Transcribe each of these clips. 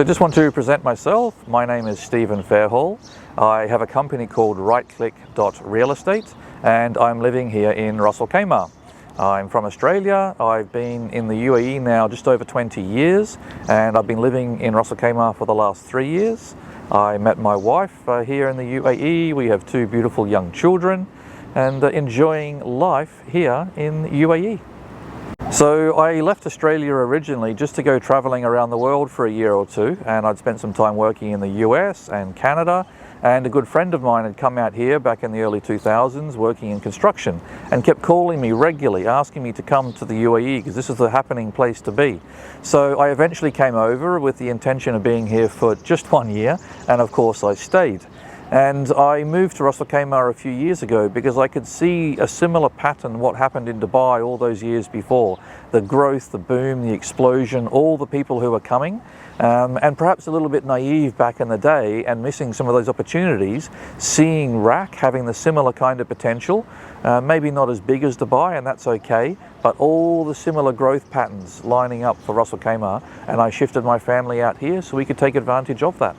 I just want to present myself. My name is Stephen Fairhall. I have a company called Rightclick Realestate and I'm living here in Ras Al Khaimah. I'm from Australia. I've been in the UAE now just over 20 years and I've been living in Ras Al Khaimah for the last 3 years. I met my wife here in the UAE. We have 2 beautiful young children and enjoying life here in UAE. So I left Australia originally just to go traveling around the world for a year or 2, and I'd spent some time working in the US and Canada, and a good friend of mine had come out here back in the early 2000s working in construction and kept calling me regularly, asking me to come to the UAE because this is the happening place to be. So I eventually came over with the intention of being here for just 1 year, and of course I stayed. And I moved to Ras Al Khaimah a few years ago because I could see a similar pattern what happened in Dubai all those years before. The growth, the boom, the explosion, all the people who were coming, and perhaps a little bit naive back in the day and missing some of those opportunities, seeing RAK having the similar kind of potential, maybe not as big as Dubai, and that's okay, but all the similar growth patterns lining up for Ras Al Khaimah, and I shifted my family out here so we could take advantage of that.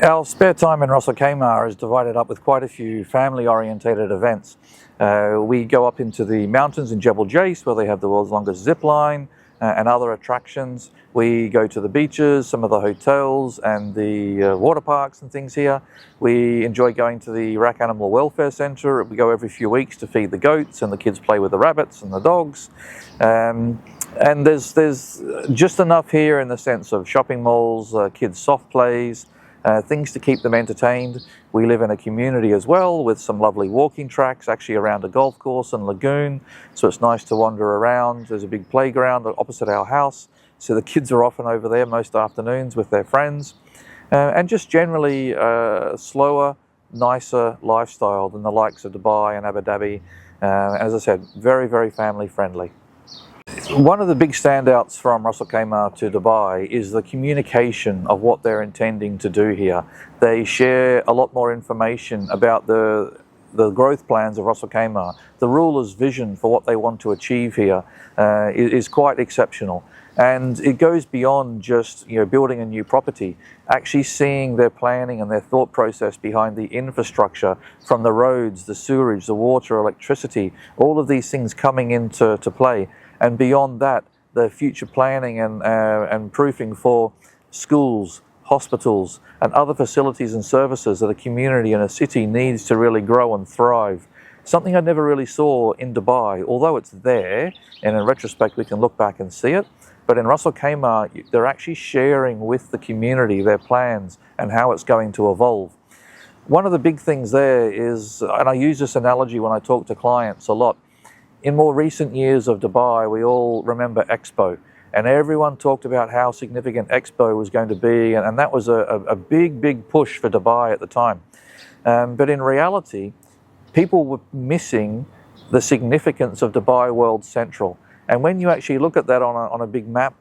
Our spare time in Ras Al Khaimah is divided up with quite a few family-orientated events. We go up into the mountains in Jebel Jais where they have the world's longest zip line and other attractions. We go to the beaches, some of the hotels and the water parks and things here. We enjoy going to the RAK Animal Welfare Centre. We go every few weeks to feed the goats and the kids play with the rabbits and the dogs. And there's just enough here in the sense of shopping malls, kids' soft plays, things to keep them entertained. We live in a community as well with some lovely walking tracks actually around a golf course and lagoon, so it's nice to wander around. There's a big playground opposite our house, so the kids are often over there most afternoons with their friends, and just generally a slower, nicer lifestyle than the likes of Dubai and Abu Dhabi. As I said, very, very family friendly. One of the big standouts from Ras Al Khaimah to Dubai is the communication of what they're intending to do here. They share a lot more information about the growth plans of Ras Al Khaimah. The ruler's vision for what they want to achieve here is quite exceptional. And it goes beyond just building a new property, actually seeing their planning and their thought process behind the infrastructure from the roads, the sewerage, the water, electricity, all of these things coming into play. And beyond that, the future planning and proofing for schools, hospitals, and other facilities and services that a community and a city needs to really grow and thrive. Something I never really saw in Dubai, although it's there, and in retrospect we can look back and see it. But in Ras Al Khaimah, they're actually sharing with the community their plans and how it's going to evolve. One of the big things there is, and I use this analogy when I talk to clients a lot, in more recent years of Dubai, we all remember Expo, and everyone talked about how significant Expo was going to be, and that was a big push for Dubai at the time. But in reality, people were missing the significance of Dubai World Central. And when you actually look at that on a big map,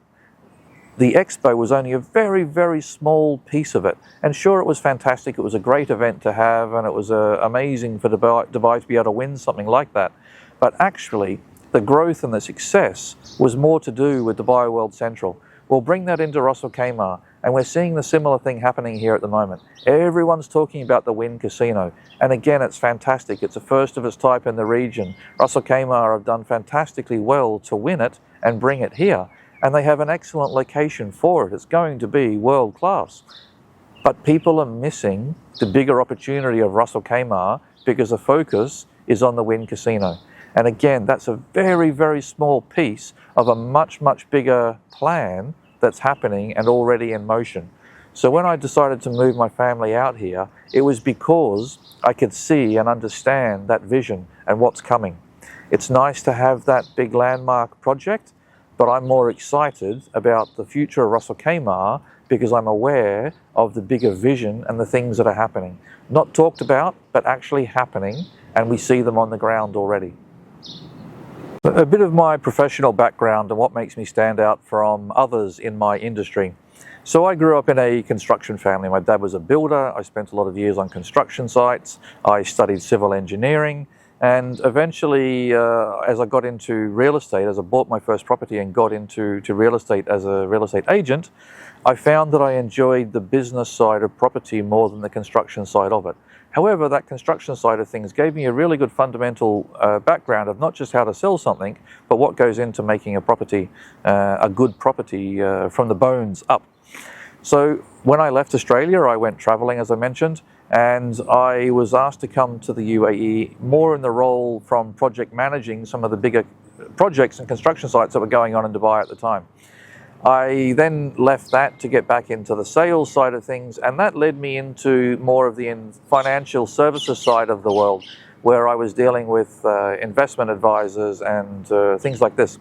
the Expo was only a very, very small piece of it. And sure, it was fantastic. It was a great event to have, and it was amazing for Dubai to be able to win something like that. But actually, the growth and the success was more to do with Dubai World Central. We'll bring that into Ras Al Khaimah, and we're seeing the similar thing happening here at the moment. Everyone's talking about the Wynn Casino, and again, it's fantastic. It's a first of its type in the region. Ras Al Khaimah have done fantastically well to win it and bring it here, and they have an excellent location for it. It's going to be world class. But people are missing the bigger opportunity of Ras Al Khaimah because the focus is on the Wynn Casino. And again, that's a very, very small piece of a much bigger plan that's happening and already in motion. So when I decided to move my family out here, it was because I could see and understand that vision and what's coming. It's nice to have that big landmark project, but I'm more excited about the future of Ras Al Khaimah because I'm aware of the bigger vision and the things that are happening. Not talked about, but actually happening, and we see them on the ground already. A bit of my professional background and what makes me stand out from others in my industry. So I grew up in a construction family. My dad was a builder. I spent a lot of years on construction sites. I studied civil engineering, And eventually, as I got into real estate, as I bought my first property and got into real estate as a real estate agent, I found that I enjoyed the business side of property more than the construction side of it. However, that construction side of things gave me a really good fundamental background of not just how to sell something, but what goes into making a property, a good property from the bones up. So when I left Australia, I went traveling, as I mentioned, and I was asked to come to the UAE more in the role from project managing some of the bigger projects and construction sites that were going on in Dubai at the time. I then left that to get back into the sales side of things, and that led me into more of the financial services side of the world, where I was dealing with investment advisors and things like this.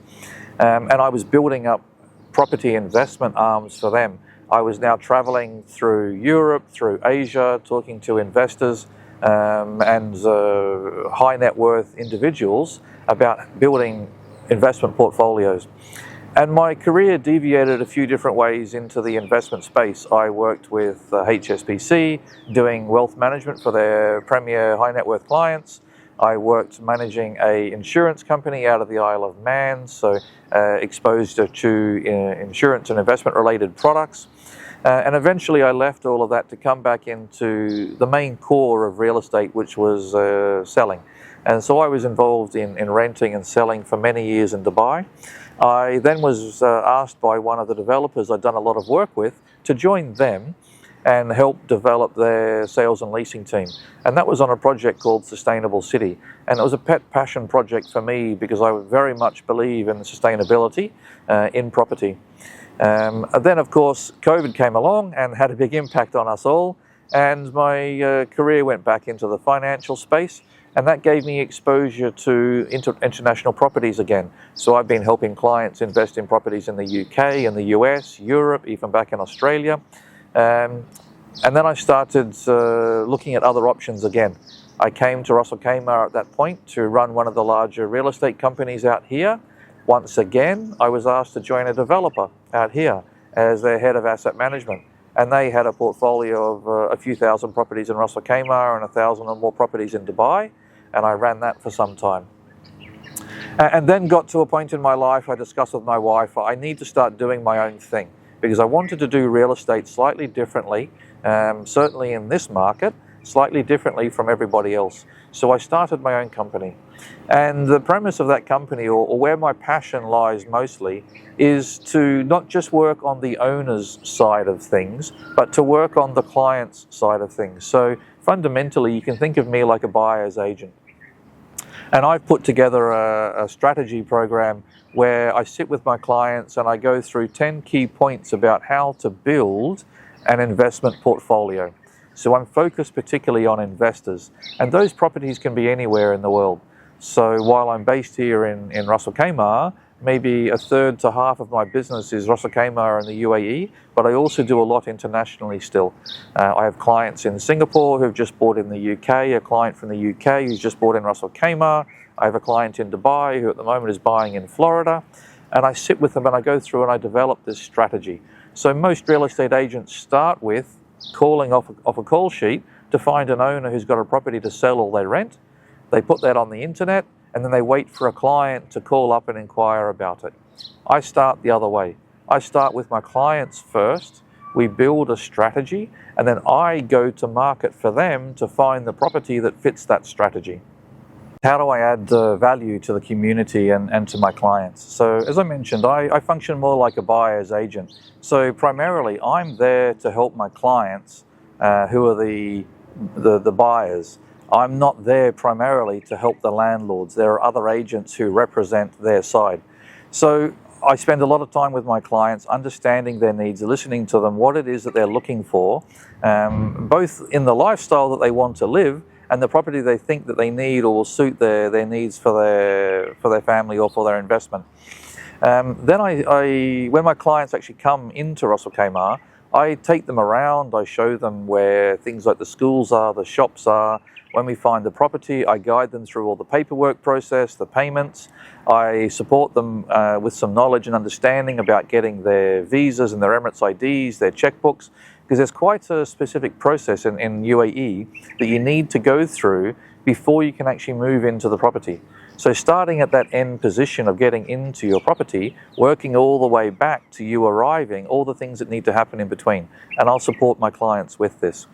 And I was building up property investment arms for them. I was now traveling through Europe, through Asia, talking to investors and high net worth individuals about building investment portfolios. And my career deviated a few different ways into the investment space. I worked with HSBC, doing wealth management for their premier high net worth clients. I worked managing an insurance company out of the Isle of Man, so exposed to insurance and investment related products. And eventually I left all of that to come back into the main core of real estate, which was selling. And so I was involved in renting and selling for many years in Dubai. I then was asked by one of the developers I'd done a lot of work with to join them and help develop their sales and leasing team. And that was on a project called Sustainable City. And it was a pet passion project for me because I very much believe in sustainability in property. And then, of course, COVID came along and had a big impact on us all. And my career went back into the financial space. And that gave me exposure to international properties again. So I've been helping clients invest in properties in the UK, in the US, Europe, even back in Australia. And then I started looking at other options again. I came to Ras Al Khaimah at that point to run one of the larger real estate companies out here. Once again, I was asked to join a developer out here as their head of asset management. And they had a portfolio of a few thousand properties in Ras Al Khaimah and 1,000 or more properties in Dubai. And I ran that for some time. And then got to a point in my life, I discussed with my wife, I need to start doing my own thing because I wanted to do real estate slightly differently, certainly in this market, slightly differently from everybody else. So I started my own company. And the premise of that company, or where my passion lies mostly, is to not just work on the owner's side of things, but to work on the client's side of things. So fundamentally, you can think of me like a buyer's agent. And I've put together a strategy program where I sit with my clients and I go through 10 key points about how to build an investment portfolio. So I'm focused particularly on investors, and those properties can be anywhere in the world. So while I'm based here in Ras Al Khaimah, maybe a third to half of my business is Ras Al Khaimah and the UAE, but I also do a lot internationally still. I have clients in Singapore who've just bought in the UK, a client from the UK who's just bought in Ras Al Khaimah. I have a client in Dubai who at the moment is buying in Florida. And I sit with them and I go through and I develop this strategy. So most real estate agents start with calling off a call sheet to find an owner who's got a property to sell or they rent. They put that on the internet, and then they wait for a client to call up and inquire about it. I start the other way. I start with my clients first, we build a strategy, and then I go to market for them to find the property that fits that strategy. How do I add value to the community and to my clients? So as I mentioned, I function more like a buyer's agent. So primarily I'm there to help my clients who are the buyers. I'm not there primarily to help the landlords. There are other agents who represent their side. So I spend a lot of time with my clients understanding their needs, listening to them, what it is that they're looking for, both in the lifestyle that they want to live and the property they think that they need or will suit their needs for their family or for their investment. Then when my clients actually come into Ras Al Khaimah, I take them around, I show them where things like the schools are, the shops are. When we find the property, I guide them through all the paperwork process, the payments. I support them with some knowledge and understanding about getting their visas and their Emirates IDs, their checkbooks, because there's quite a specific process in UAE that you need to go through before you can actually move into the property. So starting at that end position of getting into your property, working all the way back to you arriving, all the things that need to happen in between. And I'll support my clients with this.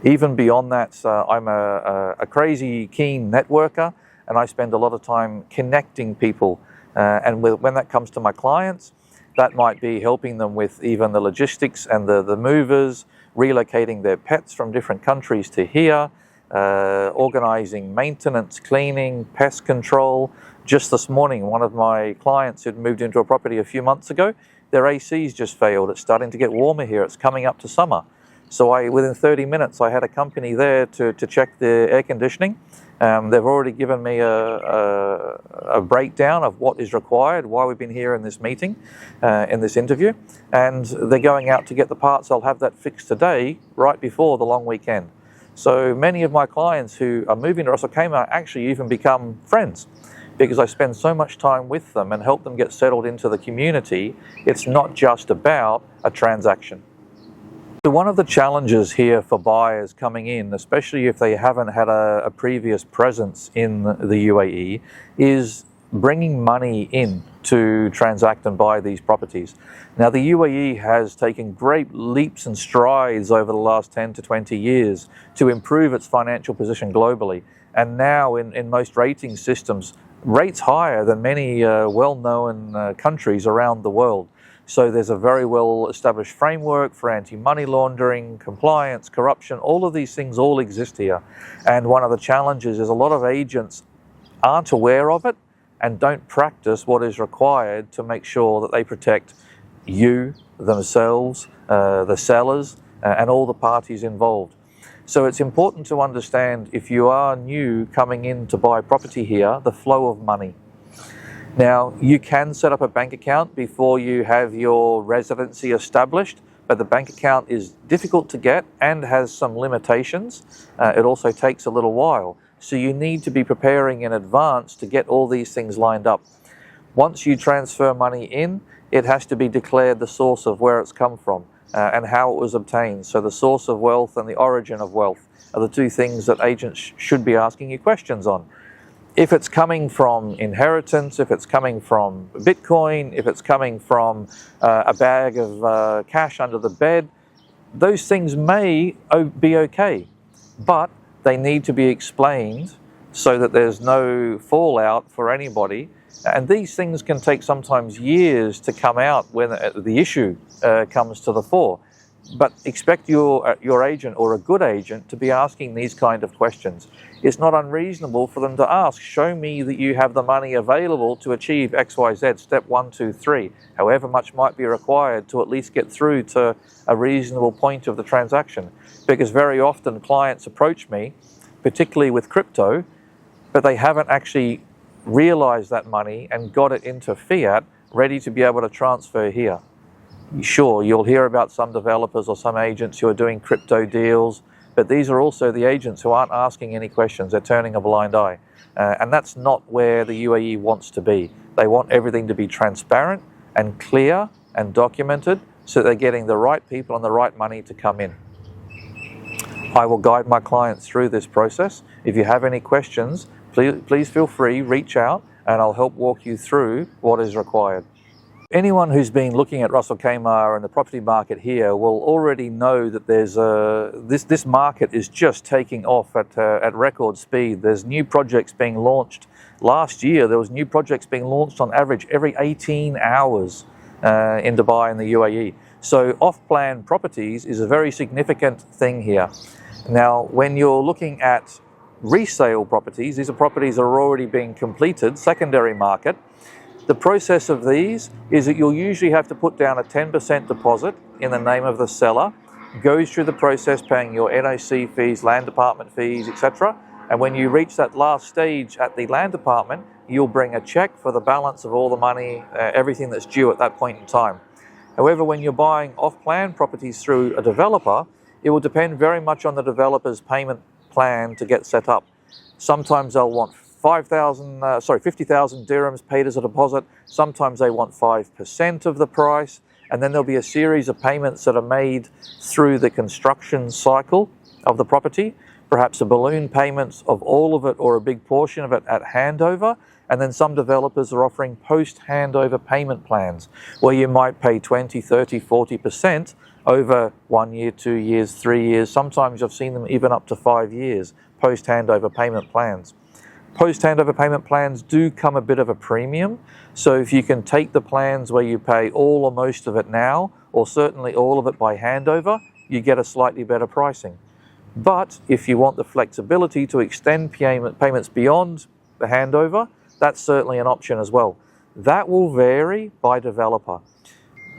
Even beyond that, I'm a crazy keen networker, and I spend a lot of time connecting people. When that comes to my clients, that might be helping them with even the logistics and the movers, relocating their pets from different countries to here, organizing maintenance, cleaning, pest control. Just this morning, one of my clients who'd moved into a property a few months ago, their AC's just failed. It's starting to get warmer here. It's coming up to summer. So within 30 minutes, I had a company there to check the air conditioning. They've already given me a breakdown of what is required, why we've been here in this meeting, in this interview, and they're going out to get the parts. I'll have that fixed today, right before the long weekend. So many of my clients who are moving to Ras Al Khaimah actually even become friends, because I spend so much time with them and help them get settled into the community. It's not just about a transaction. So one of the challenges here for buyers coming in, especially if they haven't had a previous presence in the UAE, is bringing money in to transact and buy these properties. Now, the UAE has taken great leaps and strides over the last 10 to 20 years to improve its financial position globally. And now in most rating systems, rates higher than many well-known countries around the world. So there's a very well-established framework for anti-money laundering, compliance, corruption. All of these things all exist here. And one of the challenges is a lot of agents aren't aware of it and don't practice what is required to make sure that they protect you, themselves, the sellers, and all the parties involved. So it's important to understand, if you are new coming in to buy property here, the flow of money. Now, you can set up a bank account before you have your residency established, but the bank account is difficult to get and has some limitations. It also takes a little while. So you need to be preparing in advance to get all these things lined up. Once you transfer money in, it has to be declared the source of where it's come from and how it was obtained. So the source of wealth and the origin of wealth are the two things that agents should be asking you questions on. If it's coming from inheritance, if it's coming from Bitcoin, if it's coming from a bag of cash under the bed, those things may be okay, but they need to be explained so that there's no fallout for anybody. And these things can take sometimes years to come out when the issue comes to the fore. But expect your agent or a good agent to be asking these kind of questions. It's not unreasonable for them to ask, show me that you have the money available to achieve XYZ, step 1, 2, 3, however much might be required to at least get through to a reasonable point of the transaction. Because very often clients approach me, particularly with crypto, but they haven't actually realized that money and got it into fiat, ready to be able to transfer here. Sure, you'll hear about some developers or some agents who are doing crypto deals, but these are also the agents who aren't asking any questions. They're turning a blind eye. And that's not where the UAE wants to be. They want everything to be transparent and clear and documented so they're getting the right people and the right money to come in. I will guide my clients through this process. If you have any questions, please feel free, reach out, and I'll help walk you through what is required. Anyone who's been looking at Ras Al Khaimah and the property market here will already know that there's this market is just taking off at record speed. There's new projects being launched. Last year, there was new projects being launched on average every 18 hours in Dubai and the UAE. So off-plan properties is a very significant thing here. Now, when you're looking at resale properties, these are properties that are already being completed, secondary market. The process of these is that you'll usually have to put down a 10% deposit in the name of the seller, goes through the process paying your NOC fees, land department fees, etc. And when you reach that last stage at the land department, you'll bring a check for the balance of all the money, everything that's due at that point in time. However, when you're buying off-plan properties through a developer, it will depend very much on the developer's payment plan to get set up. Sometimes they'll want 50,000 dirhams paid as a deposit. Sometimes they want 5% of the price, and then there'll be a series of payments that are made through the construction cycle of the property. perhaps a balloon payment of all of it or a big portion of it at handover. And then some developers are offering post-handover payment plans where you might pay 20, 30, 40% over 1 year, 2 years, 3 years. Sometimes I've seen them even up to 5 years, post-handover payment plans. Post-handover payment plans do come a bit of a premium. So if you can take the plans where you pay all or most of it now, or certainly all of it by handover, you get a slightly better pricing. But if you want the flexibility to extend payments beyond the handover, that's certainly an option as well. That will vary by developer.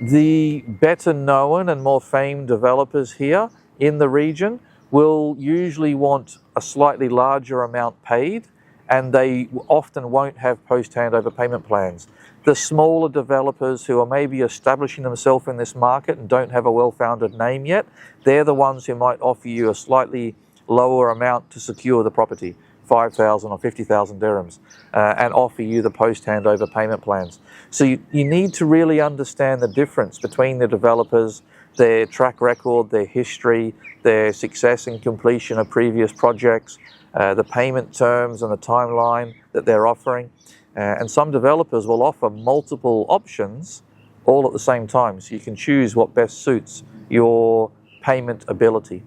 The better known and more famed developers here in the region will usually want a slightly larger amount paid, and they often won't have post-handover payment plans. The smaller developers who are maybe establishing themselves in this market and don't have a well-founded name yet, they're the ones who might offer you a slightly lower amount to secure the property, 5,000 or 50,000 dirhams, and offer you the post-handover payment plans. So you need to really understand the difference between the developers, their track record, their history, their success in completion of previous projects, the payment terms and the timeline that they're offering. And some developers will offer multiple options all at the same time, so you can choose what best suits your payment ability.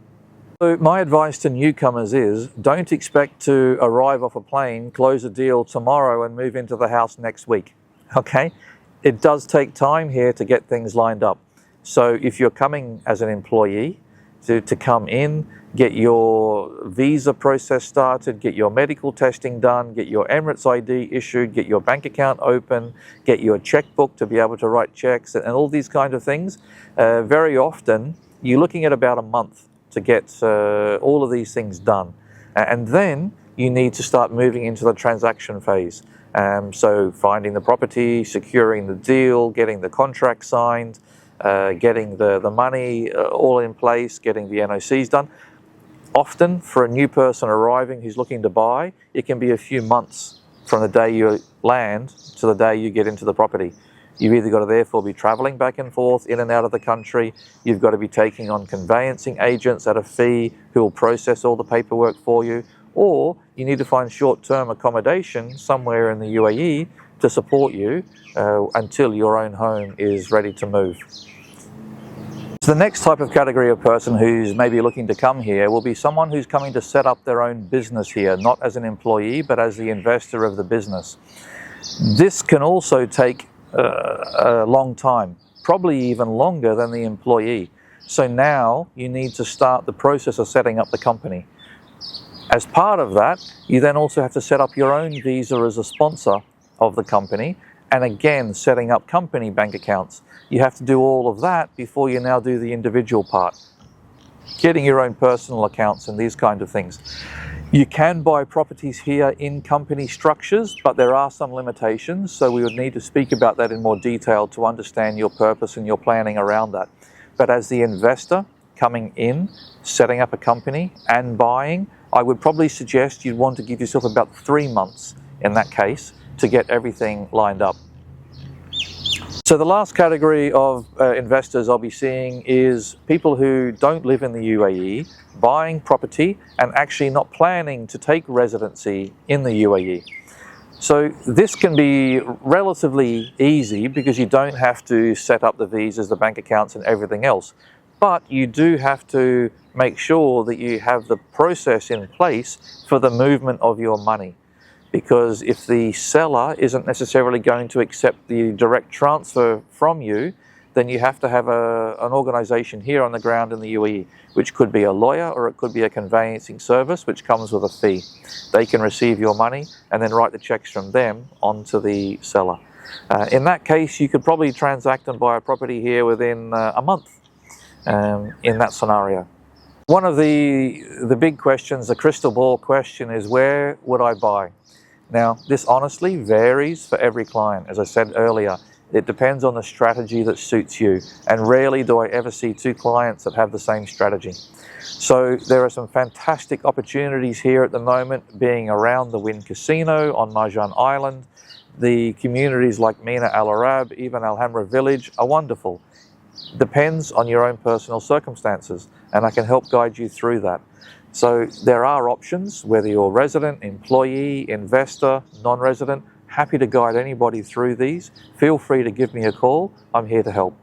So my advice to newcomers is, don't expect to arrive off a plane, close a deal tomorrow and move into the house next week, okay? It does take time here to get things lined up. So if you're coming as an employee to come in, get your visa process started, get your medical testing done, get your Emirates ID issued, get your bank account open, get your checkbook to be able to write checks and all these kind of things, very often you're looking at about a month to get all of these things done. And then you need to start moving into the transaction phase. So finding the property, securing the deal, getting the contract signed, getting the money all in place, getting the NOCs done. Often for a new person arriving who's looking to buy, it can be a few months from the day you land to the day you get into the property. You've either got to therefore be traveling back and forth in and out of the country, you've got to be taking on conveyancing agents at a fee who will process all the paperwork for you, or you need to find short-term accommodation somewhere in the UAE to support you until your own home is ready to move. So the next type of category of person who's maybe looking to come here will be someone who's coming to set up their own business here, not as an employee, but as the investor of the business. This can also take a long time, probably even longer than the employee. So now you need to start the process of setting up the company. As part of that, you then also have to set up your own visa as a sponsor of the company, and again, setting up company bank accounts. You have to do all of that before you now do the individual part, getting your own personal accounts and these kind of things. You can buy properties here in company structures, but there are some limitations, so we would need to speak about that in more detail to understand your purpose and your planning around that. But as the investor coming in, setting up a company and buying, I would probably suggest you'd want to give yourself about 3 months in that case to get everything lined up. So the last category of investors I'll be seeing is people who don't live in the UAE, buying property and actually not planning to take residency in the UAE. So this can be relatively easy because you don't have to set up the visas, the bank accounts and everything else. But you do have to make sure that you have the process in place for the movement of your money. Because if the seller isn't necessarily going to accept the direct transfer from you, then you have to have an organization here on the ground in the UAE, which could be a lawyer or it could be a conveyancing service, which comes with a fee. They can receive your money and then write the checks from them onto the seller. In that case, you could probably transact and buy a property here within a month in that scenario. One of the big questions, the crystal ball question, is where would I buy? Now, this honestly varies for every client. As I said earlier, it depends on the strategy that suits you. And rarely do I ever see two clients that have the same strategy. So there are some fantastic opportunities here at the moment, being around the Wynn Casino on Marjan Island. The communities like Mina Al Arab, even Al Hamra Village are wonderful. depends on your own personal circumstances, and I can help guide you through that. So there are options, whether you're resident, employee, investor, non-resident. Happy to guide anybody through these. Feel free to give me a call. I'm here to help.